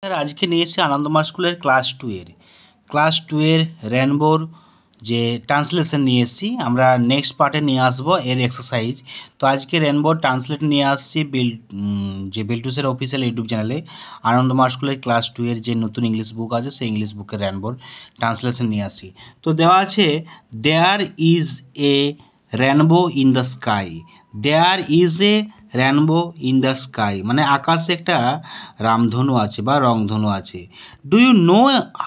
Sir আজকে নিয়ে এসেছি আনন্দমা স্কুলের ক্লাস টু এর রেনবোর যে ট্রান্সলেশন নিয়ে এসেছি। আমরা নেক্সট পার্টে নিয়ে আসবো এর এক্সারসাইজ। তো আজকে রেনবোর ট্রান্সলেট নিয়ে আসছি যে বিল্টুসের অফিসিয়াল ইউটিউব চ্যানেলে। আনন্দমা স্কুলের ক্লাস টু এর যে নতুন ইংলিশ বুক আছে সেই ইংলিশ বুকের রেনবোর ট্রান্সলেশন নিয়ে আসছি। তো দেওয়া আছে, there is a rainbow in the sky. There is a rainbow in the sky মানে আকাশে একটা রামধনু আছে বা রংধনু আছে। Do you know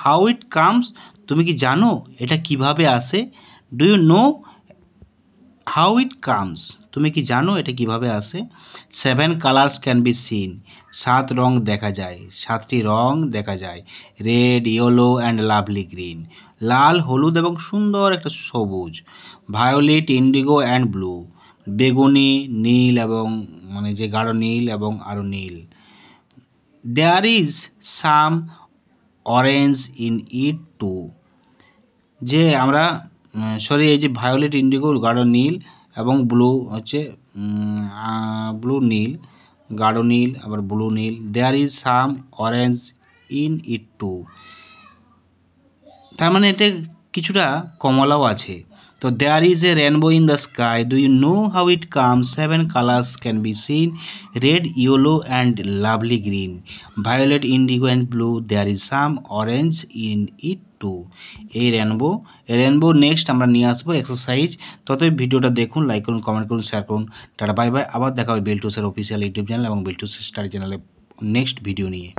how it comes? তুমি কি জানো এটা কিভাবে আসে? Do you know how it comes? তুমি কি জানো এটা কিভাবে আসে? 7 কালার্স ক্যান বি সিন। 7 রং দেখা যায়, 7টি রং দেখা যায়। Red, yellow and lovely green. লাল, হলুদ এবং সুন্দর একটা সবুজ। Violet, indigo and blue. বেগুনি, নীল এবং মানে যে গাঢ় নীল এবং আরও নীল। There is some orange in it too. যে আমরা এই যে ভায়োলেট, ইন্ডিগো গাঢ় নীল এবং ব্লু হচ্ছে ব্লু নীল, গাঢ় নীল আবার ব্লু নীল। There is some orange in it too, তার মানে এতে কিছুটা কমলাও আছে। তো there is a rainbow in the sky. Do you know how it comes? 7 colours can be seen. Red, yellow and lovely green. Violet, indigo and blue. There is some orange in it too. এই rainbow next আমরা নিয়ে আসবো exercise. ততই ভিডিওটা দেখুন, like করুন, comment করুন, share করুন। Tata bye bye. আবার দেখা হবে বিল্টুসের অফিসিয়াল ইউটিউব চ্যানেল এবং বিল্টুস স্টাডি চ্যানেলে নেক্সট ভিডিও নিয়ে।